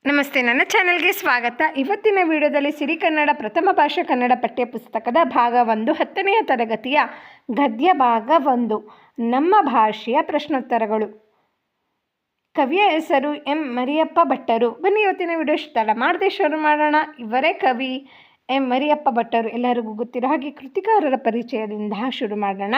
ನಮಸ್ತೆ, ನನ್ನ ಚಾನೆಲ್ಗೆ ಸ್ವಾಗತ. ಇವತ್ತಿನ ವಿಡಿಯೋದಲ್ಲಿ ಸಿರಿ ಕನ್ನಡ ಪ್ರಥಮ ಭಾಷೆ ಕನ್ನಡ ಪಠ್ಯಪುಸ್ತಕದ ಭಾಗ 1 10ನೇ ತರಗತಿಯ ಗದ್ಯ ಭಾಗ 1 ನಮ್ಮ ಭಾಷೆಯ ಪ್ರಶ್ನೋತ್ತರಗಳು. ಕವಿಯ ಹೆಸರು ಎಂ ಮರಿಯಪ್ಪ ಭಟ್ಟರು. ಬನ್ನಿ ಇವತ್ತಿನ ವಿಡಿಯೋ ತಡ ಮಾಡದೆ ಶುರು ಮಾಡೋಣ. ಇವರೇ ಕವಿ ಎಂ ಮರಿಯಪ್ಪ ಭಟ್ಟರು. ಎಲ್ಲರಿಗೂ ಗೊತ್ತಿರೋ ಹಾಗೆ ಕೃತಿಕಾರರ ಪರಿಚಯದಿಂದ ಶುರು ಮಾಡೋಣ.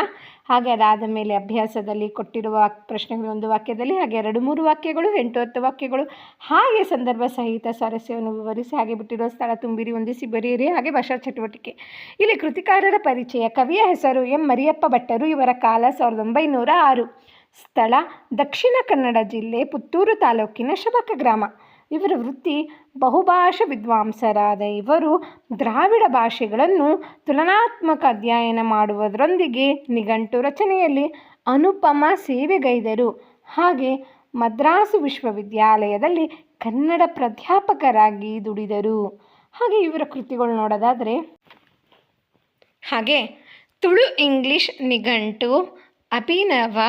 ಹಾಗೆ ಅದಾದ ಮೇಲೆ ಅಭ್ಯಾಸದಲ್ಲಿ ಕೊಟ್ಟಿರುವ ಪ್ರಶ್ನೆಗಳು ಒಂದು ವಾಕ್ಯದಲ್ಲಿ, ಹಾಗೆ 2-3 ವಾಕ್ಯಗಳು, 8-10 ವಾಕ್ಯಗಳು, ಹಾಗೆ ಸಂದರ್ಭ ಸಹಿತ ಸ್ವಾರಸ್ಯವನ್ನು ವಿವರಿಸಿ, ಹಾಗೆ ಬಿಟ್ಟಿರೋ ಸ್ಥಳ ತುಂಬಿರಿ, ಹೊಂದಿಸಿ ಬರೆಯಿರಿ, ಹಾಗೆ ಭಾಷಾ ಚಟುವಟಿಕೆ. ಇಲ್ಲಿ ಕೃತಿಕಾರರ ಪರಿಚಯ. ಕವಿಯ ಹೆಸರು ಎಂ ಮರಿಯಪ್ಪ ಭಟ್ಟರು. ಇವರ ಕಾಲ 1906. ಸ್ಥಳ ದಕ್ಷಿಣ ಕನ್ನಡ ಜಿಲ್ಲೆ ಪುತ್ತೂರು ತಾಲೂಕಿನ ಶಬಕ ಗ್ರಾಮ. ಇವರ ವೃತ್ತಿ ಬಹುಭಾಷಾ ವಿದ್ವಾಂಸರಾದ ಇವರು ದ್ರಾವಿಡ ಭಾಷೆಗಳನ್ನು ತುಲನಾತ್ಮಕ ಅಧ್ಯಯನ ಮಾಡುವುದರೊಂದಿಗೆ ನಿಘಂಟು ರಚನೆಯಲ್ಲಿ ಅನುಪಮ ಸೇವೆಗೈದರು. ಹಾಗೆ ಮದ್ರಾಸು ವಿಶ್ವವಿದ್ಯಾಲಯದಲ್ಲಿ ಕನ್ನಡ ಪ್ರಾಧ್ಯಾಪಕರಾಗಿ ದುಡಿದರು. ಹಾಗೆ ಇವರ ಕೃತಿಗಳು ನೋಡೋದಾದರೆ, ಹಾಗೆ ತುಳು ಇಂಗ್ಲಿಷ್ ನಿಘಂಟು, ಅಭಿನವ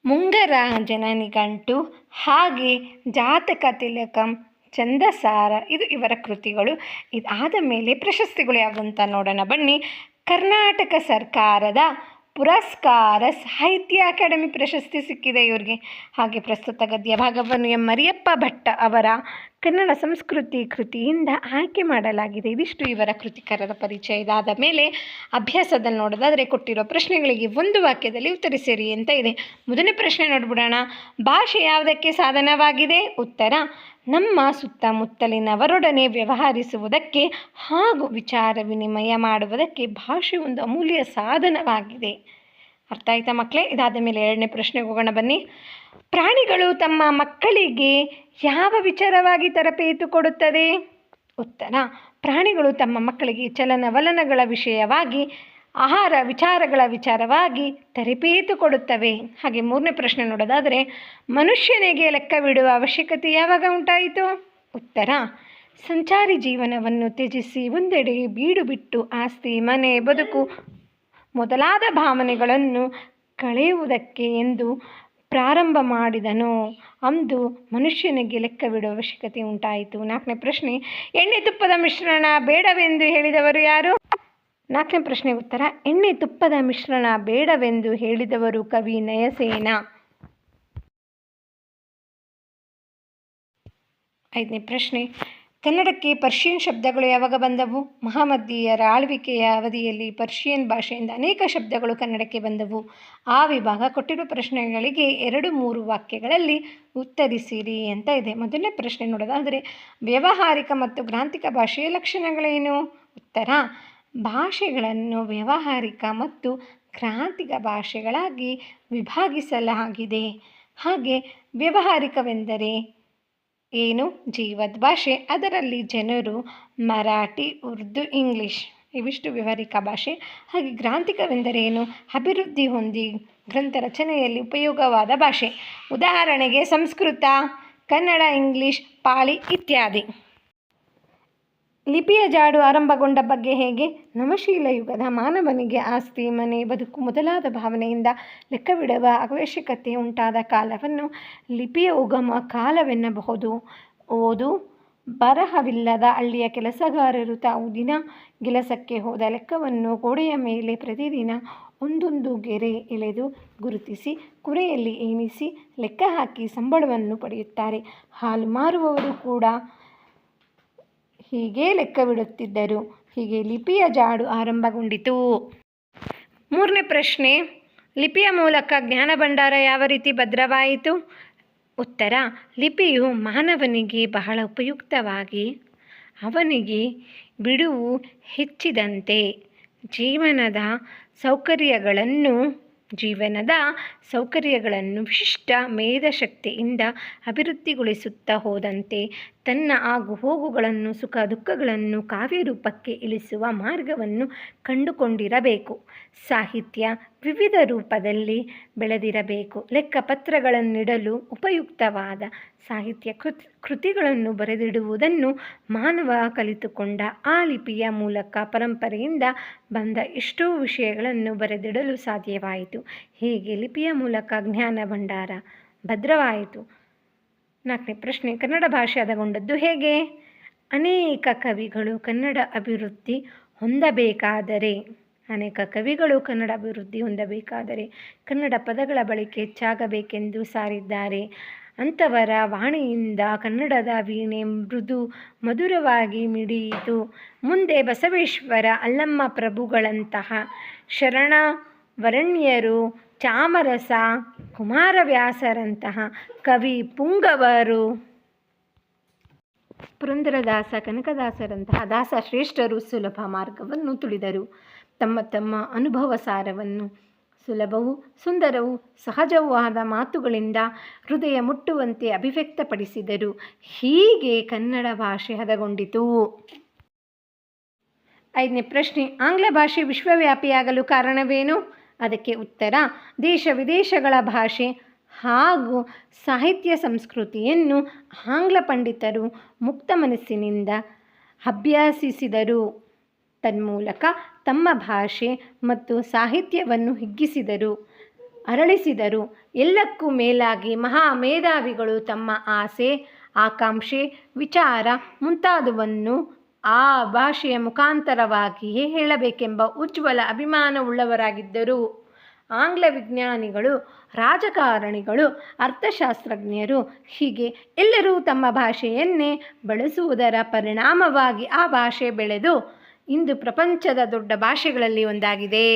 ಮುಂಗರಾಜನ ನಿಘಂಟು, ಹಾಗೆ ಜಾತಕ ತಿಲಕಂ, ಛಂದಸಾರ, ಇದು ಇವರ ಕೃತಿಗಳು. ಇದಾದ ಮೇಲೆ ಪ್ರಶಸ್ತಿಗಳು ಯಾವುದಂತ ನೋಡೋಣ ಬನ್ನಿ. ಕರ್ನಾಟಕ ಸರ್ಕಾರದ ಪುರಸ್ಕಾರ ಸಾಹಿತ್ಯ ಅಕಾಡೆಮಿ ಪ್ರಶಸ್ತಿ ಸಿಕ್ಕಿದೆ ಇವರಿಗೆ. ಹಾಗೆ ಪ್ರಸ್ತುತ ಗದ್ಯ ಭಾಗವನ್ನು ಎಂ ಮರಿಯಪ್ಪ ಭಟ್ಟ ಅವರ ಕನ್ನಡ ಸಂಸ್ಕೃತಿ ಕೃತಿಯಿಂದ ಆಯ್ಕೆ ಮಾಡಲಾಗಿದೆ. ಇದಿಷ್ಟು ಇವರ ಕೃತಿಕಾರರ ಪರಿಚಯ. ಇದಾದ ಮೇಲೆ ಅಭ್ಯಾಸದಲ್ಲಿ ನೋಡೋದಾದರೆ ಕೊಟ್ಟಿರೋ ಪ್ರಶ್ನೆಗಳಿಗೆ ಒಂದು ವಾಕ್ಯದಲ್ಲಿ ಉತ್ತರಿಸಿರಿ ಅಂತ ಇದೆ. ಮೊದಲನೇ ಪ್ರಶ್ನೆ ನೋಡ್ಬಿಡೋಣ. ಭಾಷೆ ಯಾವುದಕ್ಕೆ ಸಾಧನವಾಗಿದೆ? ಉತ್ತರ, ನಮ್ಮ ಸುತ್ತಮುತ್ತಲಿನವರೊಡನೆ ವ್ಯವಹರಿಸುವುದಕ್ಕೆ ಹಾಗೂ ವಿಚಾರ ವಿನಿಮಯ ಮಾಡುವುದಕ್ಕೆ ಭಾಷೆ ಒಂದು ಅಮೂಲ್ಯ ಸಾಧನವಾಗಿದೆ. ಅರ್ಥ ಆಯ್ತಾ ಮಕ್ಕಳೇ? ಇದಾದ ಮೇಲೆ ಎರಡನೇ ಪ್ರಶ್ನೆಗೆ ಹೋಗೋಣ ಬನ್ನಿ. ಪ್ರಾಣಿಗಳು ತಮ್ಮ ಮಕ್ಕಳಿಗೆ ಯಾವ ವಿಚಾರವಾಗಿ ತರಬೇತು ಕೊಡುತ್ತದೆ? ಉತ್ತರ, ಪ್ರಾಣಿಗಳು ತಮ್ಮ ಮಕ್ಕಳಿಗೆ ಚಲನವಲನಗಳ ವಿಷಯವಾಗಿ, ಆಹಾರ ವಿಚಾರಗಳ ವಿಚಾರವಾಗಿ ತರಬೇತು ಕೊಡುತ್ತವೆ. ಹಾಗೆ ಮೂರನೇ ಪ್ರಶ್ನೆ ನೋಡೋದಾದರೆ, ಮನುಷ್ಯನಿಗೆ ಲೆಕ್ಕವಿಡುವ ಅವಶ್ಯಕತೆ ಯಾವಾಗ ಉಂಟಾಯಿತು? ಉತ್ತರ, ಸಂಚಾರಿ ಜೀವನವನ್ನು ತ್ಯಜಿಸಿ ಒಂದೆಡೆ ಬೀಡು ಬಿಟ್ಟು ಆಸ್ತಿ, ಮನೆ, ಬದುಕು ಮೊದಲಾದ ಭಾವನೆಗಳನ್ನು ಕಳೆಯುವುದಕ್ಕೆ ಎಂದು ಪ್ರಾರಂಭ ಮಾಡಿದನು. ಅಂದು ಮನುಷ್ಯನಿಗೆ ಲೆಕ್ಕವಿಡುವ ಅವಶ್ಯಕತೆ ಉಂಟಾಯಿತು. ನಾಲ್ಕನೇ ಪ್ರಶ್ನೆ, ಎಣ್ಣೆ ತುಪ್ಪದ ಮಿಶ್ರಣ ಬೇಡವೆಂದು ಹೇಳಿದವರು ಯಾರು? ನಾಲ್ಕನೇ ಪ್ರಶ್ನೆ ಉತ್ತರ, ಎಣ್ಣೆ ತುಪ್ಪದ ಮಿಶ್ರಣ ಬೇಡವೆಂದು ಹೇಳಿದವರು ಕವಿ ನಯಸೇನ. ಐದನೇ ಪ್ರಶ್ನೆ, ಕನ್ನಡಕ್ಕೆ ಪರ್ಷಿಯನ್ ಶಬ್ದಗಳು ಯಾವಾಗ ಬಂದವು? ಮಹಾಮದ್ದೀಯರ ಆಳ್ವಿಕೆಯ ಅವಧಿಯಲ್ಲಿ ಪರ್ಷಿಯನ್ ಭಾಷೆಯಿಂದ ಅನೇಕ ಶಬ್ದಗಳು ಕನ್ನಡಕ್ಕೆ ಬಂದವು. ಆ ವಿಭಾಗ ಕೊಟ್ಟಿರುವ ಪ್ರಶ್ನೆಗಳಿಗೆ 2-3 ವಾಕ್ಯಗಳಲ್ಲಿ ಉತ್ತರಿಸಿರಿ ಅಂತ ಇದೆ. ಮೊದಲನೇ ಪ್ರಶ್ನೆ ನೋಡೋದಾದರೆ, ವ್ಯಾವಹಾರಿಕ ಮತ್ತು ಗ್ರಾಂಥಿಕ ಭಾಷೆಯ ಲಕ್ಷಣಗಳೇನು? ಉತ್ತರ, ಭಾಷೆಗಳನ್ನು ವ್ಯಾವಹಾರಿಕ ಮತ್ತು ಗ್ರಾಂಥಿಕ ಭಾಷೆಗಳಾಗಿ ವಿಭಾಗಿಸಲಾಗಿದೆ. ಹಾಗೆ ವ್ಯಾವಹಾರಿಕವೆಂದರೆ ಏನು? ಜೀವದ ಭಾಷೆ. ಅದರಲ್ಲಿ ಜನರು ಮರಾಠಿ, ಉರ್ದು, ಇಂಗ್ಲೀಷ್ ಇವಿಷ್ಟು ವ್ಯಾವಹಾರಿಕ ಭಾಷೆ. ಹಾಗೆ ಗ್ರಾಂಥಿಕವೆಂದರೆ ಏನು? ಅಭಿವೃದ್ಧಿ ಹೊಂದಿ ಗ್ರಂಥ ರಚನೆಯಲ್ಲಿ ಉಪಯೋಗವಾದ ಭಾಷೆ. ಉದಾಹರಣೆಗೆ ಸಂಸ್ಕೃತ, ಕನ್ನಡ, ಇಂಗ್ಲೀಷ್, ಪಾಳಿ ಇತ್ಯಾದಿ. ಲಿಪಿಯ ಜಾಡು ಆರಂಭಗೊಂಡ ಬಗ್ಗೆ ಹೇಗೆ? ನವಶೀಲ ಯುಗದ ಮಾನವನಿಗೆ ಆಸ್ತಿ, ಮನೆ, ಬದುಕು ಮೊದಲಾದ ಭಾವನೆಯಿಂದ ಲೆಕ್ಕವಿಡುವ ಅವಶ್ಯಕತೆ ಉಂಟಾದ ಕಾಲವನ್ನು ಲಿಪಿಯ ಉಗಮ ಕಾಲವೆನ್ನಬಹುದು. ಓದು ಬರಹವಿಲ್ಲದ ಹಳ್ಳಿಯ ಕೆಲಸಗಾರರು ತಾವು ದಿನ ಕೆಲಸಕ್ಕೆ ಹೋದ ಲೆಕ್ಕವನ್ನು ಗೋಡೆಯ ಮೇಲೆ ಪ್ರತಿದಿನ ಒಂದೊಂದು ಗೆರೆ ಎಳೆದು ಗುರುತಿಸಿ ಕುರೆಯಲ್ಲಿ ಎಣಿಸಿ ಲೆಕ್ಕ ಹಾಕಿ ಸಂಬಳವನ್ನು ಪಡೆಯುತ್ತಾರೆ. ಹಾಲು ಮಾರುವವರು ಕೂಡ ಹೀಗೆ ಲೆಕ್ಕವಿಡುತ್ತಿದ್ದರು. ಹೀಗೆ ಲಿಪಿಯ ಜಾಡು ಆರಂಭಗೊಂಡಿತು. ಮೂರನೇ ಪ್ರಶ್ನೆ, ಲಿಪಿಯ ಮೂಲಕ ಜ್ಞಾನ ಭಂಡಾರ ಯಾವ ರೀತಿ ಭದ್ರವಾಯಿತು? ಉತ್ತರ, ಲಿಪಿಯು ಮಾನವನಿಗೆ ಬಹಳ ಉಪಯುಕ್ತವಾಗಿ ಅವನಿಗೆ ಬಿಡುವು ಹೆಚ್ಚಿದಂತೆ ಜೀವನದ ಸೌಕರ್ಯಗಳನ್ನು ವಿಶಿಷ್ಟ ಮೇಧಶಕ್ತಿಯಿಂದ ಅಭಿವೃದ್ಧಿಗೊಳಿಸುತ್ತಾ ಹೋದಂತೆ ತನ್ನ ಆಗು ಹೋಗುಗಳನ್ನು, ಸುಖ ದುಃಖಗಳನ್ನು ಕಾವ್ಯರೂಪಕ್ಕೆ ಇಳಿಸುವ ಮಾರ್ಗವನ್ನು ಕಂಡುಕೊಂಡಿರಬೇಕು. ಸಾಹಿತ್ಯ ವಿವಿಧ ರೂಪದಲ್ಲಿ ಬೆಳೆದಿರಬೇಕು. ಲೆಕ್ಕಪತ್ರಗಳನ್ನಿಡಲು ಉಪಯುಕ್ತವಾದ ಸಾಹಿತ್ಯ ಕೃತಿಗಳನ್ನು ಬರೆದಿಡುವುದನ್ನು ಮಾನವ ಕಲಿತುಕೊಂಡ. ಆ ಲಿಪಿಯ ಮೂಲಕ ಪರಂಪರೆಯಿಂದ ಬಂದ ಎಷ್ಟೋ ವಿಷಯಗಳನ್ನು ಬರೆದಿಡಲು ಸಾಧ್ಯವಾಯಿತು. ಹೀಗೆ ಲಿಪಿಯ ಮೂಲಕ ಜ್ಞಾನ ಭಂಡಾರ ಭದ್ರವಾಯಿತು. 4ನೇ ಪ್ರಶ್ನೆ, ಕನ್ನಡ ಭಾಷೆ ಹದಗೊಂಡದ್ದು ಹೇಗೆ? ಅನೇಕ ಕವಿಗಳು ಕನ್ನಡ ಅಭಿವೃದ್ಧಿ ಹೊಂದಬೇಕಾದರೆ ಕನ್ನಡ ಪದಗಳ ಬಳಕೆ ಹೆಚ್ಚಾಗಬೇಕೆಂದು ಸಾರಿದ್ದಾರೆ. ಅಂಥವರ ವಾಣಿಯಿಂದ ಕನ್ನಡದ ವೀಣೆ ಮೃದು ಮಧುರವಾಗಿ ಮಿಡಿಯಿತು. ಮುಂದೆ ಬಸವೇಶ್ವರ, ಅಲ್ಲಮ್ಮ ಪ್ರಭುಗಳಂತಹ ಶರಣವರೆಣ್ಯರು, ಚಾಮರಸ, ಕುಮಾರವ್ಯಾಸರಂತಹ ಕವಿ ಪುಂಗವರು, ಪುರಂದರದಾಸ, ಕನಕದಾಸರಂತಹ ದಾಸಶ್ರೇಷ್ಠರು ಸುಲಭ ಮಾರ್ಗವನ್ನು ತುಳಿದರು. ತಮ್ಮ ತಮ್ಮ ಅನುಭವ ಸಾರವನ್ನು ಸುಲಭವೂ ಸುಂದರವೂ ಸಹಜವೂ ಆದ ಮಾತುಗಳಿಂದ ಹೃದಯ ಮುಟ್ಟುವಂತೆ ಅಭಿವ್ಯಕ್ತಪಡಿಸಿದರು. ಹೀಗೆ ಕನ್ನಡ ಭಾಷೆ ಹದಗೊಂಡಿತು. 5ನೇ ಪ್ರಶ್ನೆ, ಆಂಗ್ಲ ಭಾಷೆ ವಿಶ್ವವ್ಯಾಪಿಯಾಗಲು ಕಾರಣವೇನು? ಅದಕ್ಕೆ ಉತ್ತರ, ದೇಶ ವಿದೇಶಗಳ ಭಾಷೆ ಹಾಗೂ ಸಾಹಿತ್ಯ ಸಂಸ್ಕೃತಿಯನ್ನು ಆಂಗ್ಲ ಪಂಡಿತರು ಮುಕ್ತ ಮನಸ್ಸಿನಿಂದ ಅಭ್ಯಸಿಸಿದರು. ತನ್ಮೂಲಕ ತಮ್ಮ ಭಾಷೆ ಮತ್ತು ಸಾಹಿತ್ಯವನ್ನು ಹಿಗ್ಗಿಸಿದರು, ಅರಳಿಸಿದರು. ಎಲ್ಲಕ್ಕೂ ಮೇಲಾಗಿ ಮಹಾಮೇಧಾವಿಗಳು ತಮ್ಮ ಆಸೆ, ಆಕಾಂಕ್ಷೆ, ವಿಚಾರ ಮುಂತಾದವನ್ನು ಆ ಭಾಷೆಯ ಮುಖಾಂತರವಾಗಿಯೇ ಹೇಳಬೇಕೆಂಬ ಉಜ್ವಲ ಅಭಿಮಾನವುಳ್ಳವರಾಗಿದ್ದರು. ಆಂಗ್ಲ ವಿಜ್ಞಾನಿಗಳು, ರಾಜಕಾರಣಿಗಳು, ಅರ್ಥಶಾಸ್ತ್ರಜ್ಞರು ಹೀಗೆ ಎಲ್ಲರೂ ತಮ್ಮ ಭಾಷೆಯನ್ನೇ ಬಳಸುವುದರ ಪರಿಣಾಮವಾಗಿ ಆ ಭಾಷೆ ಬೆಳೆದು ಇಂದು ಪ್ರಪಂಚದ ದೊಡ್ಡ ಭಾಷೆಗಳಲ್ಲಿ ಒಂದಾಗಿದೆ.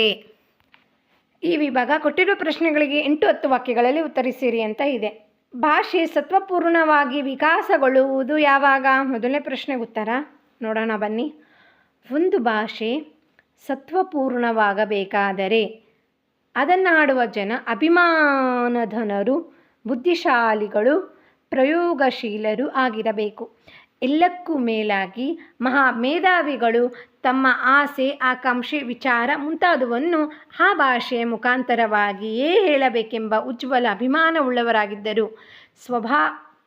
ಈ ವಿಭಾಗ ಕೊಟ್ಟಿರುವ ಪ್ರಶ್ನೆಗಳಿಗೆ 8-10 ವಾಕ್ಯಗಳಲ್ಲಿ ಉತ್ತರಿಸಿರಿ ಅಂತ ಇದೆ. ಭಾಷೆ ಸತ್ವಪೂರ್ಣವಾಗಿ ವಿಕಾಸಗೊಳ್ಳುವುದು ಯಾವಾಗ? ಮೊದಲನೇ ಪ್ರಶ್ನೆಗೆ ಉತ್ತರ ನೋಡೋಣ ಬನ್ನಿ. ಒಂದು ಭಾಷೆ ಸತ್ವಪೂರ್ಣವಾಗಬೇಕಾದರೆ ಅದನ್ನಾಡುವ ಜನ ಅಭಿಮಾನಧನರು, ಬುದ್ಧಿಶಾಲಿಗಳು, ಪ್ರಯೋಗಶೀಲರು ಆಗಿರಬೇಕು. ಎಲ್ಲಕ್ಕೂ ಮೇಲಾಗಿ ಮಹಾಮೇಧಾವಿಗಳು ತಮ್ಮ ಆಸೆ, ಆಕಾಂಕ್ಷೆ, ವಿಚಾರ ಮುಂತಾದವನ್ನು ಆ ಭಾಷೆಯ ಮುಖಾಂತರವಾಗಿಯೇ ಹೇಳಬೇಕೆಂಬ ಉಜ್ವಲ ಅಭಿಮಾನವುಳ್ಳವರಾಗಿದ್ದರು.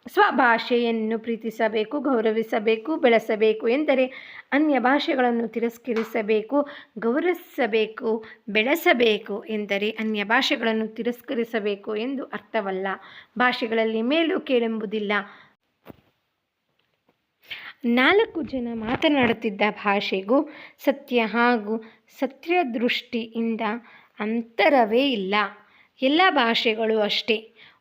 ಸ್ವಭಾಷೆಯನ್ನು ಪ್ರೀತಿಸಬೇಕು, ಗೌರವಿಸಬೇಕು, ಬೆಳೆಸಬೇಕು ಎಂದರೆ ಅನ್ಯ ಭಾಷೆಗಳನ್ನು ತಿರಸ್ಕರಿಸಬೇಕು. ಗೌರವಿಸಬೇಕು, ಬೆಳೆಸಬೇಕು ಎಂದರೆ ಅನ್ಯ ಭಾಷೆಗಳನ್ನು ತಿರಸ್ಕರಿಸಬೇಕು ಎಂದು ಅರ್ಥವಲ್ಲ. ಭಾಷೆಗಳಲ್ಲಿ ಮೇಲು ಕೀಳೆಂಬುದಿಲ್ಲ. 4 ಜನ ಮಾತನಾಡುತ್ತಿದ್ದ ಭಾಷೆಗೂ ಸತ್ಯ ಹಾಗೂ ಸತ್ಯದೃಷ್ಟಿಯಿಂದ ಅಂತರವೇ ಇಲ್ಲ. ಎಲ್ಲ ಭಾಷೆಗಳು ಅಷ್ಟೇ.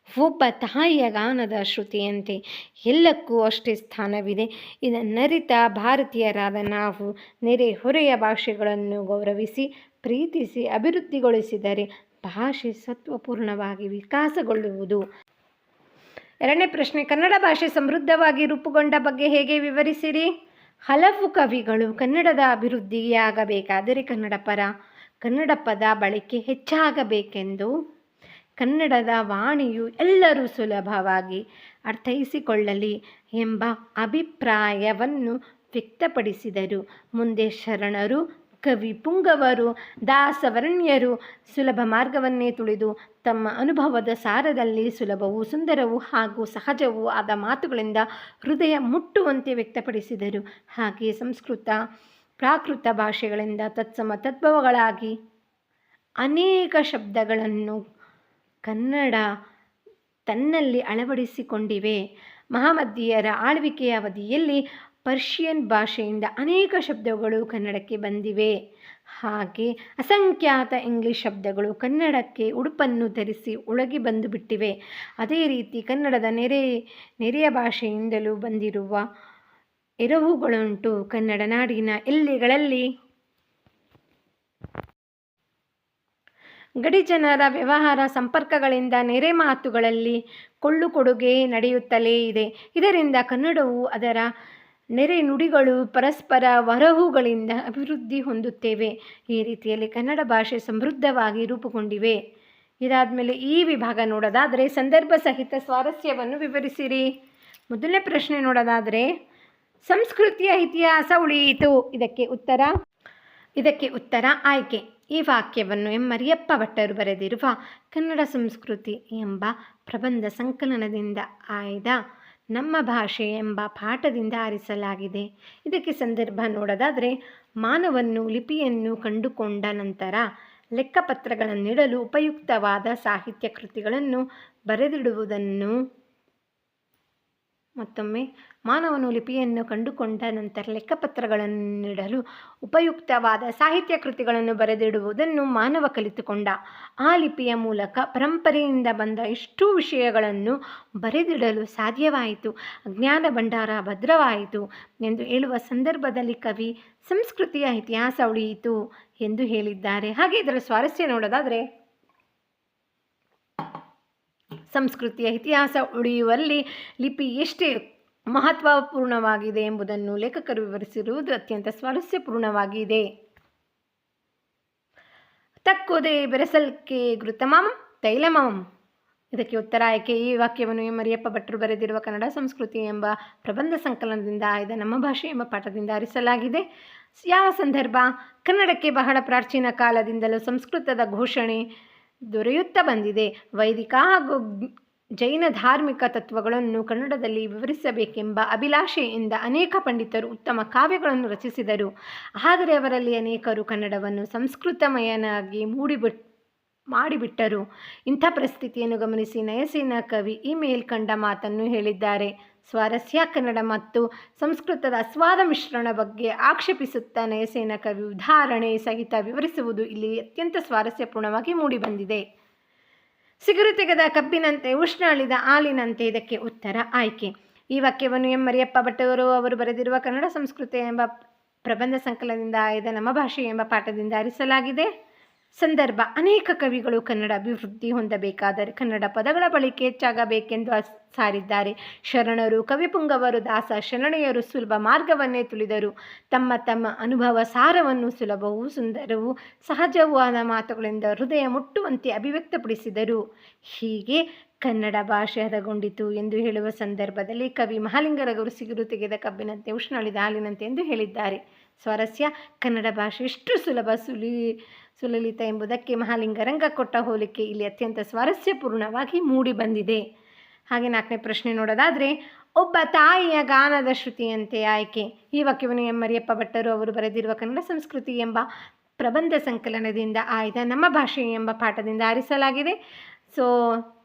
ಒಬ್ಬ ತಾಯಿಯ ಗಾನದ ಶ್ರುತಿಯಂತೆ ಎಲ್ಲಕ್ಕೂ ಅಷ್ಟೇ ಸ್ಥಾನವಿದೆ. ಇದನ್ನರಿತ ಭಾರತೀಯರಾದ ನಾವು ನೆರೆಹೊರೆಯ ಭಾಷೆಗಳನ್ನು ಗೌರವಿಸಿ, ಪ್ರೀತಿಸಿ, ಅಭಿವೃದ್ಧಿಗೊಳಿಸಿದರೆ ಭಾಷೆ ಸತ್ವಪೂರ್ಣವಾಗಿ ವಿಕಾಸಗೊಳ್ಳುವುದು. 2ನೇ ಪ್ರಶ್ನೆ, ಕನ್ನಡ ಭಾಷೆ ಸಮೃದ್ಧವಾಗಿ ರೂಪುಗೊಂಡ ಬಗ್ಗೆ ಹೇಗೆ ವಿವರಿಸಿರಿ? ಹಲವು ಕವಿಗಳು ಕನ್ನಡದ ಅಭಿವೃದ್ಧಿಯಾಗಬೇಕಾದರೆ ಕನ್ನಡ ಪದ ಬಳಕೆ ಹೆಚ್ಚಾಗಬೇಕೆಂದು, ಕನ್ನಡದ ವಾಣಿಯು ಎಲ್ಲರೂ ಸುಲಭವಾಗಿ ಅರ್ಥೈಸಿಕೊಳ್ಳಲಿ ಎಂಬ ಅಭಿಪ್ರಾಯವನ್ನು ವ್ಯಕ್ತಪಡಿಸಿದರು. ಮುಂದೆ ಶರಣರು, ಕವಿ ಪುಂಗವರು, ದಾಸವರೇಣ್ಯರು ಸುಲಭ ಮಾರ್ಗವನ್ನೇ ತುಳಿದು ತಮ್ಮ ಅನುಭವದ ಸಾರದಲ್ಲಿ ಸುಲಭವೂ ಸುಂದರವೂ ಹಾಗೂ ಸಹಜವೂ ಆದ ಮಾತುಗಳಿಂದ ಹೃದಯ ಮುಟ್ಟುವಂತೆ ವ್ಯಕ್ತಪಡಿಸಿದರು. ಹಾಗೆಯೇ ಸಂಸ್ಕೃತ, ಪ್ರಾಕೃತ ಭಾಷೆಗಳಿಂದ ತತ್ಸಮ ತದ್ಭವಗಳಾಗಿ ಅನೇಕ ಶಬ್ದಗಳನ್ನು ಕನ್ನಡ ತನ್ನಲ್ಲಿ ಅಳವಡಿಸಿಕೊಂಡಿವೆ. ಮಹಮ್ಮದೀಯರ ಆಳ್ವಿಕೆಯ ಅವಧಿಯಲ್ಲಿ ಪರ್ಷಿಯನ್ ಭಾಷೆಯಿಂದ ಅನೇಕ ಶಬ್ದಗಳು ಕನ್ನಡಕ್ಕೆ ಬಂದಿವೆ. ಹಾಗೆ ಅಸಂಖ್ಯಾತ ಇಂಗ್ಲಿಷ್ ಶಬ್ದಗಳು ಕನ್ನಡಕ್ಕೆ ಉಡುಪನ್ನು ಧರಿಸಿ ಒಳಗೆ ಬಂದು ಬಿಟ್ಟಿವೆ. ಅದೇ ರೀತಿ ಕನ್ನಡದ ನೆರೆಯ ಭಾಷೆಯಿಂದಲೂ ಬಂದಿರುವ ಎರವುಗಳುಂಟು. ಕನ್ನಡ ನಾಡಿನ ಎಲ್ಲೆಗಳಲ್ಲಿ ಗಡಿ ಜನರ ವ್ಯವಹಾರ ಸಂಪರ್ಕಗಳಿಂದ ನೆರೆ ಮಾತುಗಳಲ್ಲಿ ಕೊಳ್ಳುಕೊಡುಗೆ ನಡೆಯುತ್ತಲೇ ಇದೆ. ಇದರಿಂದ ಕನ್ನಡವು ಅದರ ನೆರೆ ನುಡಿಗಳು ಪರಸ್ಪರ ಹೊರಹುಗಳಿಂದ ಅಭಿವೃದ್ಧಿ ಹೊಂದುತ್ತೇವೆ. ಈ ರೀತಿಯಲ್ಲಿ ಕನ್ನಡ ಭಾಷೆ ಸಮೃದ್ಧವಾಗಿ ರೂಪುಗೊಂಡಿವೆ. ಇದಾದಮೇಲೆ ಈ ವಿಭಾಗ ನೋಡೋದಾದರೆ ಸಂದರ್ಭ ಸಹಿತ ಸ್ವಾರಸ್ಯವನ್ನು ವಿವರಿಸಿರಿ. ಮೊದಲನೇ ಪ್ರಶ್ನೆ ನೋಡೋದಾದರೆ ಸಂಸ್ಕೃತಿಯ ಇತಿಹಾಸ ಉಳಿಯಿತು. ಇದಕ್ಕೆ ಉತ್ತರ ಆಯ್ಕೆ. ಈ ವಾಕ್ಯವನ್ನು ಎಂ ಮರಿಯಪ್ಪ ಭಟ್ಟರು ಬರೆದಿರುವ ಕನ್ನಡ ಸಂಸ್ಕೃತಿ ಎಂಬ ಪ್ರಬಂಧ ಸಂಕಲನದಿಂದ ಆಯ್ದ ನಮ್ಮ ಭಾಷೆ ಎಂಬ ಪಾಠದಿಂದ ಆರಿಸಲಾಗಿದೆ. ಇದಕ್ಕೆ ಸಂದರ್ಭ ನೋಡೋದಾದರೆ ಮಾನವನ್ನು ಲಿಪಿಯನ್ನು ಕಂಡುಕೊಂಡ ನಂತರ ಲೆಕ್ಕಪತ್ರಗಳನ್ನಿಡಲು ಉಪಯುಕ್ತವಾದ ಸಾಹಿತ್ಯ ಕೃತಿಗಳನ್ನು ಬರೆದಿಡುವುದನ್ನು ಮತ್ತೊಮ್ಮೆ ಮಾನವನು ಲಿಪಿಯನ್ನು ಕಂಡುಕೊಂಡ ನಂತರ ಲೆಕ್ಕಪತ್ರಗಳನ್ನಿಡಲು ಉಪಯುಕ್ತವಾದ ಸಾಹಿತ್ಯ ಕೃತಿಗಳನ್ನು ಬರೆದಿಡುವುದನ್ನು ಮಾನವ ಕಲಿತುಕೊಂಡ. ಆ ಲಿಪಿಯ ಮೂಲಕ ಪರಂಪರೆಯಿಂದ ಬಂದ ಇಷ್ಟೂ ವಿಷಯಗಳನ್ನು ಬರೆದಿಡಲು ಸಾಧ್ಯವಾಯಿತು. ಅಜ್ಞಾನ ಭಂಡಾರ ಭದ್ರವಾಯಿತು ಎಂದು ಹೇಳುವ ಸಂದರ್ಭದಲ್ಲಿ ಕವಿ ಸಂಸ್ಕೃತಿಯ ಇತಿಹಾಸ ಉಳಿಯಿತು ಎಂದು ಹೇಳಿದ್ದಾರೆ. ಹಾಗೆ ಇದರ ಸ್ವಾರಸ್ಯ ನೋಡೋದಾದರೆ, ಸಂಸ್ಕೃತಿಯ ಇತಿಹಾಸ ಉಳಿಯುವಲ್ಲಿ ಲಿಪಿ ಎಷ್ಟೇ ಮಹತ್ವಪೂರ್ಣವಾಗಿದೆ ಎಂಬುದನ್ನು ಲೇಖಕರು ವಿವರಿಸಿರುವುದು ಅತ್ಯಂತ ಸ್ವಾರಸ್ಯಪೂರ್ಣವಾಗಿದೆ. ತಕ್ಕುದೇ ಬೆರೆಸಲ್ಕೆ ಘೃತಮಂ ತೈಲಮಂ. ಇದಕ್ಕೆ ಉತ್ತರ ಆಯ್ಕೆ. ಈ ವಾಕ್ಯವನ್ನು ಮರಿಯಪ್ಪ ಭಟ್ರು ಬರೆದಿರುವ ಕನ್ನಡ ಸಂಸ್ಕೃತಿ ಎಂಬ ಪ್ರಬಂಧ ಸಂಕಲನದಿಂದ ಆಯ್ದ ನಮ್ಮ ಭಾಷೆ ಎಂಬ ಪಾಠದಿಂದ ಆರಿಸಲಾಗಿದೆ. ಯಾವ ಸಂದರ್ಭ? ಕನ್ನಡಕ್ಕೆ ಬಹಳ ಪ್ರಾಚೀನ ಕಾಲದಿಂದಲೂ ಸಂಸ್ಕೃತದ ಘೋಷಣೆ ದೊರೆಯುತ್ತಾ ಬಂದಿದೆ. ವೈದಿಕ ಹಾಗೂ ಜೈನ ಧಾರ್ಮಿಕ ತತ್ವಗಳನ್ನು ಕನ್ನಡದಲ್ಲಿ ವಿವರಿಸಬೇಕೆಂಬ ಅಭಿಲಾಷೆಯಿಂದ ಅನೇಕ ಪಂಡಿತರು ಉತ್ತಮ ಕಾವ್ಯಗಳನ್ನು ರಚಿಸಿದರು. ಆದರೆ ಅವರಲ್ಲಿ ಅನೇಕರು ಕನ್ನಡವನ್ನು ಸಂಸ್ಕೃತಮಯನಾಗಿ ಮಾಡಿಬಿಟ್ಟರು. ಇಂಥ ಪರಿಸ್ಥಿತಿಯನ್ನು ಗಮನಿಸಿ ನಯಸೇನ ಕವಿ ಈ ಮೇಲ್ಕಂಡ ಮಾತನ್ನು ಹೇಳಿದ್ದಾರೆ. ಸ್ವಾರಸ್ಯ: ಕನ್ನಡ ಮತ್ತು ಸಂಸ್ಕೃತದ ಅಸ್ವಾದ ಮಿಶ್ರಣ ಬಗ್ಗೆ ಆಕ್ಷೇಪಿಸುತ್ತಾ ನಯಸೇನ ಕವಿ ಉದಾಹರಣೆ ಸಹಿತ ವಿವರಿಸುವುದು ಇಲ್ಲಿ ಅತ್ಯಂತ ಸ್ವಾರಸ್ಯಪೂರ್ಣವಾಗಿ ಮೂಡಿಬಂದಿದೆ. ಸಿಗುರು ತೆಗೆದ ಕಬ್ಬಿನಂತೆ ಉಷ್ಣ ಅಳಿದ ಹಾಲಿನಂತೆ. ಇದಕ್ಕೆ ಉತ್ತರ ಆಯ್ಕೆ. ಈ ವಾಕ್ಯವನ್ನು ಮರಿಯಪ್ಪ ಭಟ್ಟರು ಅವರು ಬರೆದಿರುವ ಕನ್ನಡ ಸಂಸ್ಕೃತಿ ಎಂಬ ಪ್ರಬಂಧ ಸಂಕಲನದಿಂದ ಆಯ್ದ ನಮ್ಮ ಭಾಷೆ ಎಂಬ ಪಾಠದಿಂದ ಆರಿಸಲಾಗಿದೆ. ಸಂದರ್ಭ: ಅನೇಕ ಕವಿಗಳು ಕನ್ನಡ ಅಭಿವೃದ್ಧಿ ಹೊಂದಬೇಕಾದರೆ ಕನ್ನಡ ಪದಗಳ ಬಳಕೆ ಹೆಚ್ಚಾಗಬೇಕೆಂದು ಸಾರಿದ್ದಾರೆ. ಶರಣರು, ಕವಿಪುಂಗವರು, ದಾಸ ಶರಣೆಯರು ಸುಲಭ ಮಾರ್ಗವನ್ನೇ ತುಳಿದರು. ತಮ್ಮ ತಮ್ಮ ಅನುಭವ ಸಾರವನ್ನು ಸುಲಭವೂ ಸುಂದರವೂ ಸಹಜವೂ ಆದ ಮಾತುಗಳಿಂದ ಹೃದಯ ಮುಟ್ಟುವಂತೆ ಅಭಿವ್ಯಕ್ತಪಡಿಸಿದರು. ಹೀಗೆ ಕನ್ನಡ ಭಾಷೆ ಹದಗೊಂಡಿತು ಎಂದು ಹೇಳುವ ಸಂದರ್ಭದಲ್ಲಿ ಕವಿ ಮಹಾಲಿಂಗರವರು ಸಿಗುರು ತೆಗೆದ ಕಬ್ಬಿನಂತೆ ಉಷ್ಣ ಅಳಿದ ಹಾಲಿನಂತೆ ಎಂದು ಹೇಳಿದ್ದಾರೆ. ಸ್ವಾರಸ್ಯ: ಕನ್ನಡ ಭಾಷೆ ಎಷ್ಟು ಸುಲಲಿತ ಎಂಬುದಕ್ಕೆ ಮಹಾಲಿಂಗರಂಗ ಕೊಟ್ಟ ಹೋಲಿಕೆ ಇಲ್ಲಿ ಅತ್ಯಂತ ಸ್ವಾರಸ್ಯಪೂರ್ಣವಾಗಿ ಮೂಡಿಬಂದಿದೆ. ಹಾಗೆ 4ನೇ ಪ್ರಶ್ನೆ ನೋಡೋದಾದರೆ, ಒಬ್ಬ ತಾಯಿಯ ಗಾನದ ಶ್ರುತಿಯಂತೆ ಆಯ್ಕೆ. ಈ ವಾಕ್ಯವನ್ನು ಮರಿಯಪ್ಪ ಭಟ್ಟರು ಅವರು ಬರೆದಿರುವ ಕನ್ನಡ ಸಂಸ್ಕೃತಿ ಎಂಬ ಪ್ರಬಂಧ ಸಂಕಲನದಿಂದ ಆಯ್ದ ನಮ್ಮ ಭಾಷೆ ಎಂಬ ಪಾಠದಿಂದ ಆರಿಸಲಾಗಿದೆ. ಸೊ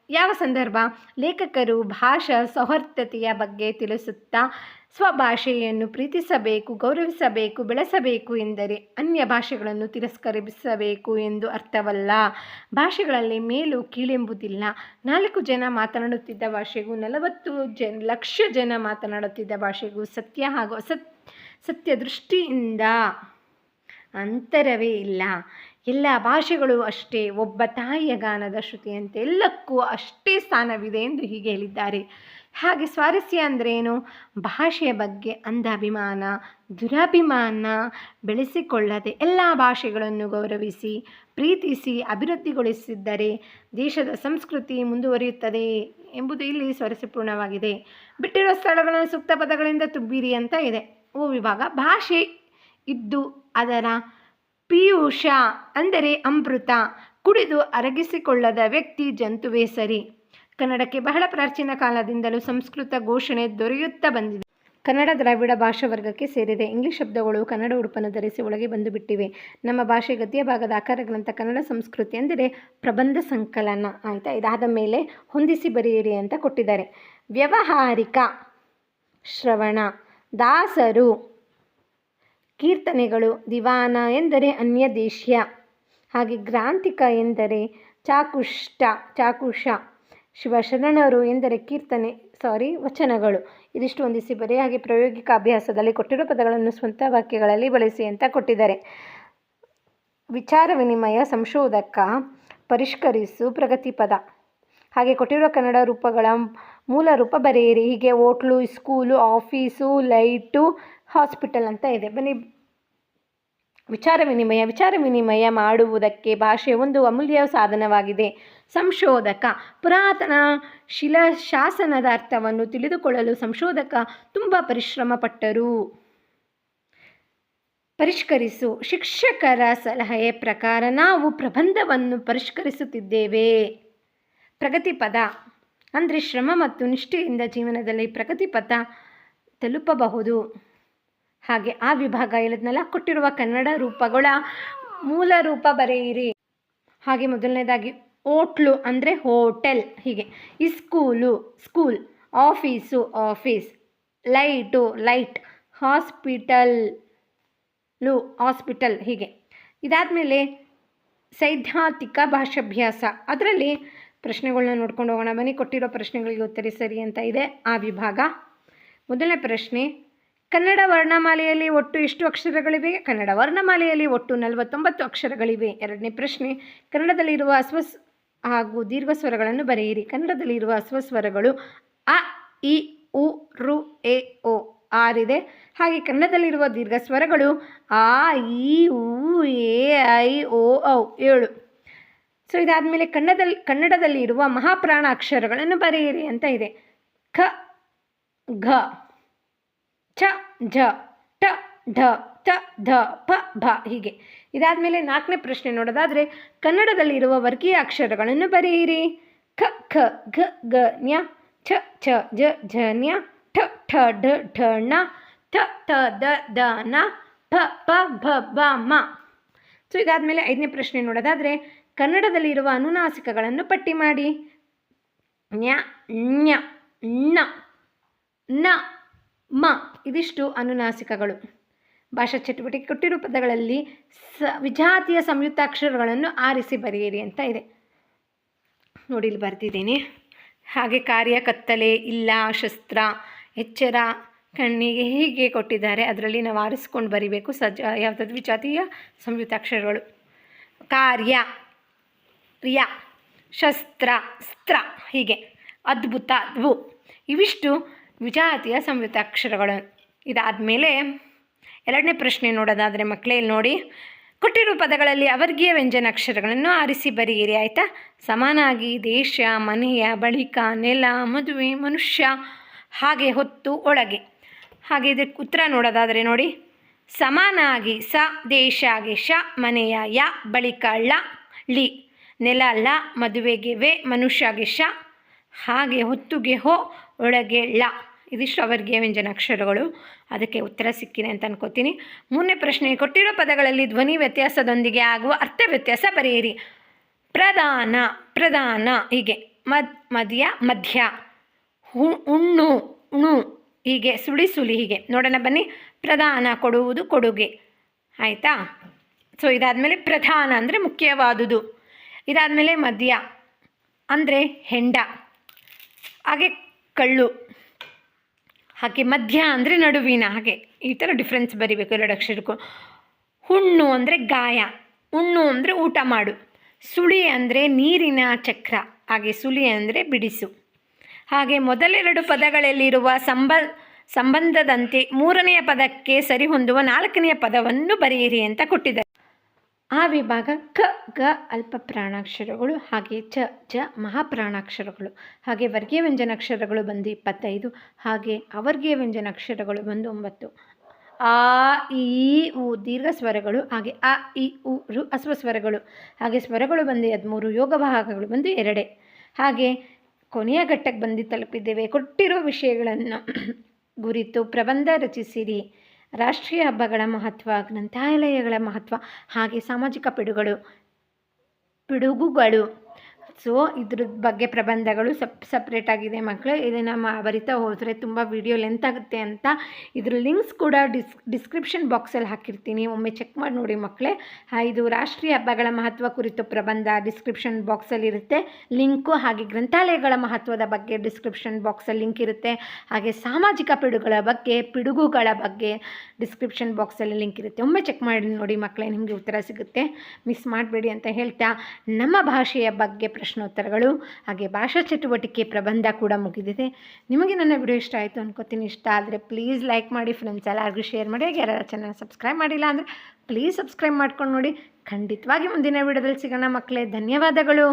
ಯಾವ ಸಂದರ್ಭ? ಲೇಖಕರು ಭಾಷಾ ಸೌಹಾರ್ದತೆಯ ಬಗ್ಗೆ ತಿಳಿಸುತ್ತಾ ಸ್ವಭಾಷೆಯನ್ನು ಪ್ರೀತಿಸಬೇಕು, ಗೌರವಿಸಬೇಕು, ಬೆಳೆಸಬೇಕು ಎಂದರೆ ಅನ್ಯ ಭಾಷೆಗಳನ್ನು ತಿರಸ್ಕರಿಸಬೇಕು ಎಂದು ಅರ್ಥವಲ್ಲ. ಭಾಷೆಗಳಲ್ಲಿ ಮೇಲು ಕೀಳೆಂಬುದಿಲ್ಲ. 4 ಜನ ಮಾತನಾಡುತ್ತಿದ್ದ ಭಾಷೆಗೂ 40 ಲಕ್ಷ ಜನ ಮಾತನಾಡುತ್ತಿದ್ದ ಭಾಷೆಗೂ ಸತ್ಯ ಹಾಗೂ ಸತ್ಯ ದೃಷ್ಟಿಯಿಂದ ಅಂತರವೇ ಇಲ್ಲ. ಎಲ್ಲ ಭಾಷೆಗಳು ಅಷ್ಟೇ. ಒಬ್ಬ ತಾಯಿಯ ಗಾನದ ಶ್ರುತಿಯಂತೆ ಎಲ್ಲಕ್ಕೂ ಅಷ್ಟೇ ಸ್ಥಾನವಿದೆ ಎಂದು ಹೀಗೆ ಹೇಳಿದ್ದಾರೆ. ಹಾಗೆ ಸ್ವಾರಸ್ಯ ಅಂದ್ರೇನು? ಭಾಷೆಯ ಬಗ್ಗೆ ಅಂಧಾಭಿಮಾನ, ದುರಾಭಿಮಾನ ಬೆಳೆಸಿಕೊಳ್ಳದೆ ಎಲ್ಲ ಭಾಷೆಗಳನ್ನು ಗೌರವಿಸಿ, ಪ್ರೀತಿಸಿ, ಅಭಿವೃದ್ಧಿಗೊಳಿಸಿದ್ದರೆ ದೇಶದ ಸಂಸ್ಕೃತಿ ಮುಂದುವರಿಯುತ್ತದೆ ಎಂಬುದು ಇಲ್ಲಿ ಸ್ವಾರಸ್ಯಪೂರ್ಣವಾಗಿದೆ. ಬಿಟ್ಟಿರುವ ಸ್ಥಳಗಳನ್ನು ಸೂಕ್ತ ಪದಗಳಿಂದ ತುಂಬಿರಿ ಅಂತ ಇದೆ. ವಿಭಾಗ: ಭಾಷೆ ಇದ್ದು ಅದರ ಪೀಯೂಷ ಅಂದರೆ ಅಮೃತ ಕುಡಿದು ಅರಗಿಸಿಕೊಳ್ಳದ ವ್ಯಕ್ತಿ ಜಂತುವೇ ಸರಿ. ಕನ್ನಡಕ್ಕೆ ಬಹಳ ಪ್ರಾಚೀನ ಕಾಲದಿಂದಲೂ ಸಂಸ್ಕೃತ ಘೋಷಣೆ ದೊರೆಯುತ್ತಾ ಬಂದಿದೆ. ಕನ್ನಡ ದ್ರಾವಿಡ ಭಾಷಾ ವರ್ಗಕ್ಕೆ ಸೇರಿದೆ. ಇಂಗ್ಲಿಷ್ ಶಬ್ದಗಳು ಕನ್ನಡ ಉಡುಪನ್ನು ಧರಿಸಿ ಒಳಗೆ ಬಂದು ಬಿಟ್ಟಿವೆ. ನಮ್ಮ ಭಾಷೆ ಗದ್ಯ ಭಾಗದ ಆಕಾರಗಳಂಥ ಕನ್ನಡ ಸಂಸ್ಕೃತಿ ಅಂದರೆ ಪ್ರಬಂಧ ಸಂಕಲನ. ಆಯಿತಾ? ಇದಾದ ಮೇಲೆ ಹೊಂದಿಸಿ ಬರೆಯಿರಿ ಅಂತ ಕೊಟ್ಟಿದ್ದಾರೆ. ವ್ಯಾವಹಾರಿಕ: ಶ್ರವಣ, ದಾಸರು, ಕೀರ್ತನೆಗಳು, ದಿವಾನ ಎಂದರೆ ಅನ್ಯ ದೇಶ್ಯ. ಹಾಗೆ ಗ್ರಾಂಥಿಕ ಎಂದರೆ ಚಾಕುಷ, ಶಿವಶರಣರು ಎಂದರೆ ವಚನಗಳು. ಇದಿಷ್ಟು ಹೊಂದಿಸಿ ಬರೆ. ಹಾಗೆ ಪ್ರಾಯೋಗಿಕ ಅಭ್ಯಾಸದಲ್ಲಿ ಕೊಟ್ಟಿರೋ ಪದಗಳನ್ನು ಸ್ವಂತ ವಾಕ್ಯಗಳಲ್ಲಿ ಬಳಸಿ ಅಂತ ಕೊಟ್ಟಿದ್ದಾರೆ. ವಿಚಾರ ವಿನಿಮಯ, ಸಂಶೋಧಕ, ಪರಿಷ್ಕರಿಸು, ಪ್ರಗತಿಪದ. ಹಾಗೆ ಕೊಟ್ಟಿರುವ ಕನ್ನಡ ರೂಪಗಳ ಮೂಲ ರೂಪ ಬರೆಯಿರಿ. ಹೀಗೆ hotel, school, office, light, hospital ಅಂತ ಇದೆ. ಬನ್ನಿ, ವಿಚಾರ ವಿನಿಮಯ ಮಾಡುವುದಕ್ಕೆ ಭಾಷೆ ಒಂದು ಅಮೂಲ್ಯ ಸಾಧನವಾಗಿದೆ. ಸಂಶೋಧಕ: ಪುರಾತನ ಶಿಲಾಶಾಸನದ ಅರ್ಥವನ್ನು ತಿಳಿದುಕೊಳ್ಳಲು ಸಂಶೋಧಕ ತುಂಬ ಪರಿಶ್ರಮ ಪಟ್ಟರು. ಪರಿಷ್ಕರಿಸು: ಶಿಕ್ಷಕರ ಸಲಹೆಯ ಪ್ರಕಾರ ನಾವು ಪ್ರಬಂಧವನ್ನು ಪರಿಷ್ಕರಿಸುತ್ತಿದ್ದೇವೆ. ಪ್ರಗತಿಪದ ಅಂದರೆ ಶ್ರಮ ಮತ್ತು ನಿಷ್ಠೆಯಿಂದ ಜೀವನದಲ್ಲಿ ಪ್ರಗತಿಪಥ ತಲುಪಬಹುದು. ಹಾಗೆ ಆ ವಿಭಾಗ ಹೇಳಿದ್ನಲ್ಲ, ಕೊಟ್ಟಿರುವ ಕನ್ನಡ ರೂಪಗಳ ಮೂಲ ರೂಪ ಬರೆಯಿರಿ. ಹಾಗೆ ಮೊದಲನೇದಾಗಿ ಹೋಟ್ಲು ಅಂದರೆ ಹೋಟೆಲ್. ಹೀಗೆ school, office office, light light, hospital ಹೀಗೆ. ಇದಾದಮೇಲೆ ಸೈದ್ಧಾಂತಿಕ ಭಾಷಾಭ್ಯಾಸ, ಅದರಲ್ಲಿ ಪ್ರಶ್ನೆಗಳನ್ನ ನೋಡ್ಕೊಂಡು ಹೋಗೋಣ ಬನ್ನಿ. ಕೊಟ್ಟಿರೋ ಪ್ರಶ್ನೆಗಳಿಗೆ ಉತ್ತರಿಸರಿ ಅಂತ ಇದೆ ಆ ವಿಭಾಗ. ಮೊದಲನೇ ಪ್ರಶ್ನೆ, ಕನ್ನಡ ವರ್ಣಮಾಲೆಯಲ್ಲಿ ಒಟ್ಟು ಎಷ್ಟು ಅಕ್ಷರಗಳಿವೆ? ಕನ್ನಡ ವರ್ಣಮಾಲೆಯಲ್ಲಿ ಒಟ್ಟು 49 ಅಕ್ಷರಗಳಿವೆ. ಎರಡನೇ ಪ್ರಶ್ನೆ, ಕನ್ನಡದಲ್ಲಿರುವ ಹಾಗೂ ದೀರ್ಘ ಸ್ವರಗಳನ್ನು ಬರೆಯಿರಿ. ಕನ್ನಡದಲ್ಲಿರುವ ಸ್ವರಗಳು ಅ, ಇ, ಉ, ರು, ಎ, ಓ 6 ಇದೆ. ಹಾಗೆ ಕನ್ನಡದಲ್ಲಿರುವ ದೀರ್ಘ ಸ್ವರಗಳು ಆ, ಇ, ಉ, ಎ, ಐ, ಓ, ಔ 7. ಸೊ ಇದಾದಮೇಲೆ ಕನ್ನಡದಲ್ಲಿ ಇರುವ ಮಹಾಪ್ರಾಣ ಅಕ್ಷರಗಳನ್ನು ಬರೆಯಿರಿ ಅಂತ ಇದೆ. ಖ, ಘ, ಚ, ಝ, ಟ, ಢ, ತ, ಧ, ಪ, ಭ ಹೀಗೆ. ಇದಾದಮೇಲೆ 4ನೇ ಪ್ರಶ್ನೆ ನೋಡೋದಾದರೆ, ಕನ್ನಡದಲ್ಲಿರುವ ವರ್ಗೀಯ ಅಕ್ಷರಗಳನ್ನು ಬರೆಯಿರಿ. ಖ, ಖ, ಘ, ಗ, ನ್ಯ, ಛ, ಛ, ಜ, ಝ, ನ್ಯ, ಠ, ಠ, ಢ, ಢ, ಣ, ಥ, ಥ, ದ, ದ, ನ, ಪ, ಪ, ಭ, ಬ, ಮ. ಸೊ ಇದಾದಮೇಲೆ 5ನೇ ಪ್ರಶ್ನೆ ನೋಡೋದಾದರೆ, ಕನ್ನಡದಲ್ಲಿರುವ ಅನುನಾಸಿಕಗಳನ್ನು ಪಟ್ಟಿ ಮಾಡಿ. ನ್ಯ, ಣ್ಯ, ಣ, ನ, ಮ ಇದಿಷ್ಟು ಅನುನಾಸಿಕಗಳು. ಭಾಷಾ ಚಟುವಟಿಕೆ ಕೊಟ್ಟಿರುವ ಪದಗಳಲ್ಲಿ ವಿಜಾತಿಯ ಸಂಯುಕ್ತಾಕ್ಷರಗಳನ್ನು ಆರಿಸಿ ಬರೆಯಿರಿ ಅಂತ ಇದೆ. ನೋಡಿ ಇಲ್ಲಿ ಬರ್ತಿದ್ದೀನಿ. ಹಾಗೆ ಕಾರ್ಯ, ಕತ್ತಲೆ, ಇಲ್ಲ, ಶಸ್ತ್ರ, ಎಚ್ಚರ, ಕಣ್ಣಿಗೆ ಹೀಗೆ ಕೊಟ್ಟಿದ್ದಾರೆ. ಅದರಲ್ಲಿ ನಾವು ಆರಿಸ್ಕೊಂಡು ಬರಿಬೇಕು ಯಾವುದಾದ್ರು ವಿಜಾತಿಯ ಸಂಯುಕ್ತಾಕ್ಷರಗಳು. ಕಾರ್ಯ, ಯ, ಶಸ್ತ್ರ, ಸ್ತ್ರ ಹೀಗೆ. ಅದ್ಭುತ, ದ್ವು ಇವಿಷ್ಟು ವಿಜಾತಿಯ ಸಂಯುಕ್ತಾಕ್ಷರಗಳು. ಇದಾದಮೇಲೆ 2ನೇ ಪ್ರಶ್ನೆ ನೋಡೋದಾದರೆ ಮಕ್ಕಳೇ ಇಲ್ಲಿ ನೋಡಿ, ಕೊಟ್ಟಿರುವ ಪದಗಳಲ್ಲಿ ಅವರ್ಗೀಯ ವ್ಯಂಜನಾಕ್ಷರಗಳನ್ನು ಆರಿಸಿ ಬರೆಯಿರಿ ಆಯಿತಾ. ಸಮಾನಾಗಿ, ದೇಶ, ಮನೆಯ, ಬಳಿಕ, ನೆಲ, ಮದುವೆ, ಮನುಷ್ಯ, ಹಾಗೆ, ಹೊತ್ತು, ಒಳಗೆ. ಹಾಗೆ ಇದಕ್ಕೆ ಉತ್ತರ ನೋಡೋದಾದರೆ ನೋಡಿ, ಸಮಾನಾಗಿ ಸ, ದೇಶಾಗೆ ಶ, ಮನೆಯ ಯ, ಬಳಿಕ ಳ, ಳಿ, ನೆಲ ಲ, ಮದುವೆಗೆ ವೆ, ಮನುಷ್ಯಗೆ ಶ, ಹಾಗೆ ಹೊತ್ತುಗೆ ಹೋ, ಒಳಗೆ ಳ ಇದಿಷ್ಟು ಅವರ್ಗೀಯ ವ್ಯಂಜನಾಕ್ಷರಗಳು. ಅದಕ್ಕೆ ಉತ್ತರ ಸಿಕ್ಕಿದೆ ಅಂತ ಅನ್ಕೋತೀನಿ. 3ನೇ ಪ್ರಶ್ನೆ, ಕೊಟ್ಟಿರೋ ಪದಗಳಲ್ಲಿ ಧ್ವನಿ ವ್ಯತ್ಯಾಸದೊಂದಿಗೆ ಆಗುವ ಅರ್ಥ ವ್ಯತ್ಯಾಸ ಬರೆಯಿರಿ. ಪ್ರಧಾನ, ಪ್ರಧಾನ ಹೀಗೆ. ಮಧ್ಯ, ಮಧ್ಯ. ಉಣ್ಣು, ಉಣು ಹೀಗೆ. ಸುಳಿ, ಸುಳಿ ಹೀಗೆ. ನೋಡೋಣ ಬನ್ನಿ. ಪ್ರಧಾನ ಕೊಡುವುದು, ಕೊಡುಗೆ ಆಯಿತಾ. ಸೊ ಇದಾದಮೇಲೆ ಪ್ರಧಾನ ಅಂದರೆ ಮುಖ್ಯವಾದುದು. ಇದಾದಮೇಲೆ ಮಧ್ಯ ಅಂದರೆ ಹೆಂಡ, ಹಾಗೆ ಕಳ್ಳು, ಹಾಗೆ ಮಧ್ಯ ಅಂದರೆ ನಡುವಿನ, ಹಾಗೆ ಈ ಥರ ಡಿಫ್ರೆನ್ಸ್ ಬರಿಬೇಕು 2 ಅಕ್ಷರಕ್ಕೂ. ಹುಣ್ಣು ಅಂದರೆ ಗಾಯ, ಉಣ್ಣು ಅಂದರೆ ಊಟ ಮಾಡು. ಸುಳಿ ಅಂದರೆ ನೀರಿನ ಚಕ್ರ, ಹಾಗೆ ಸುಳಿ ಅಂದರೆ ಬಿಡಿಸು. ಹಾಗೆ ಮೊದಲೆರಡು ಪದಗಳಲ್ಲಿರುವ ಸಂಬಂಧದಂತೆ 3ನೆಯ ಪದಕ್ಕೆ ಸರಿಹೊಂದುವ 4ನೆಯ ಪದವನ್ನು ಬರೆಯಿರಿ ಅಂತ ಕೊಟ್ಟಿದ್ದಾರೆ. ಆ ವಿಭಾಗ ಕ, ಗ ಅಲ್ಪ ಪ್ರಾಣಾಕ್ಷರಗಳು, ಹಾಗೆ ಚ, ಜ ಮಹಾಪ್ರಾಣಾಕ್ಷರಗಳು. ಹಾಗೆ ವರ್ಗೀಯ ವ್ಯಂಜನಾಕ್ಷರಗಳು ಬಂದು 25, ಹಾಗೆ ಅವರ್ಗೀಯ ವ್ಯಂಜನಾಕ್ಷರಗಳು ಬಂದು 9. ಆ, ಈ, ಉ ದೀರ್ಘ ಸ್ವರಗಳು, ಹಾಗೆ ಅ, ಇ, ಉ, ರು ಹಸ್ವ ಸ್ವರಗಳು. ಹಾಗೆ ಸ್ವರಗಳು ಬಂದು 13, ಯೋಗ ಭಾಗಗಳು ಬಂದು 2. ಹಾಗೆ ಕೊನೆಯ ಘಟ್ಟಕ್ಕೆ ಬಂದು ತಲುಪಿದ್ದೇವೆ. ಕೊಟ್ಟಿರೋ ವಿಷಯಗಳನ್ನು ಗುರಿತು ಪ್ರಬಂಧ ರಚಿಸಿರಿ. ರಾಷ್ಟ್ರೀಯ ಹಬ್ಬಗಳ ಮಹತ್ವ, ಗ್ರಂಥಾಲಯಗಳ ಮಹತ್ವ, ಹಾಗೆ ಸಾಮಾಜಿಕ ಪಿಡುಗುಗಳು. ಸೊ ಇದ್ರ ಬಗ್ಗೆ ಪ್ರಬಂಧಗಳು ಸಪ್ರೇಟ್ ಆಗಿದೆ ಮಕ್ಕಳು. ಇದನ್ನು ಬರಿತಾ ಹೋದರೆ ತುಂಬ ವಿಡಿಯೋ ಲೆಂತ್ ಆಗುತ್ತೆ ಅಂತ ಇದ್ರ ಲಿಂಕ್ಸ್ ಕೂಡ ಡಿಸ್ಕ್ರಿಪ್ಷನ್ ಬಾಕ್ಸಲ್ಲಿ ಹಾಕಿರ್ತೀನಿ, ಒಮ್ಮೆ ಚೆಕ್ ಮಾಡಿ ನೋಡಿ ಮಕ್ಕಳೇ. ಇದು ರಾಷ್ಟ್ರೀಯ ಹಬ್ಬಗಳ ಮಹತ್ವ ಕುರಿತು ಪ್ರಬಂಧ ಡಿಸ್ಕ್ರಿಪ್ಷನ್ ಬಾಕ್ಸಲ್ಲಿ ಇರುತ್ತೆ ಲಿಂಕು. ಹಾಗೆ ಗ್ರಂಥಾಲಯಗಳ ಮಹತ್ವದ ಬಗ್ಗೆ ಡಿಸ್ಕ್ರಿಪ್ಷನ್ ಬಾಕ್ಸಲ್ಲಿ ಲಿಂಕ್ ಇರುತ್ತೆ. ಹಾಗೆ ಸಾಮಾಜಿಕ ಪಿಡುಗುಗಳ ಬಗ್ಗೆ ಡಿಸ್ಕ್ರಿಪ್ಷನ್ ಬಾಕ್ಸಲ್ಲಿ ಲಿಂಕ್ ಇರುತ್ತೆ. ಒಮ್ಮೆ ಚೆಕ್ ಮಾಡಿ ನೋಡಿ ಮಕ್ಕಳೇ, ನಿಮಗೆ ಉತ್ತರ ಸಿಗುತ್ತೆ, ಮಿಸ್ ಮಾಡಬೇಡಿ ಅಂತ ಹೇಳ್ತಾ, ನಮ್ಮ ಭಾಷೆಯ ಬಗ್ಗೆ ಪ್ರಶ್ನೋತ್ತರಗಳು ಹಾಗೆ ಭಾಷಾ ಚಟುವಟಿಕೆ ಪ್ರಬಂಧ ಕೂಡ ಮುಗಿದಿದೆ. ನಿಮಗೆ ನನ್ನ ವಿಡಿಯೋ ಇಷ್ಟ ಆಯಿತು ಅನ್ಕೋತೀನಿ. ಇಷ್ಟ ಆದರೆ ಪ್ಲೀಸ್ ಲೈಕ್ ಮಾಡಿ, ಫ್ರೆಂಡ್ಸ್ ಎಲ್ಲರಿಗೂ ಶೇರ್ ಮಾಡಿ. ಹಾಗೆ ಯಾರು ಚಾನಲ್ ಸಬ್ಸ್ಕ್ರೈಬ್ ಮಾಡಿಲ್ಲ ಅಂದರೆ ಪ್ಲೀಸ್ ಸಬ್ಸ್ಕ್ರೈಬ್ ಮಾಡ್ಕೊಂಡು ನೋಡಿ. ಖಂಡಿತವಾಗಿ ಮುಂದಿನ ವಿಡಿಯೋದಲ್ಲಿ ಸಿಗೋಣ ಮಕ್ಕಳೇ. ಧನ್ಯವಾದಗಳು.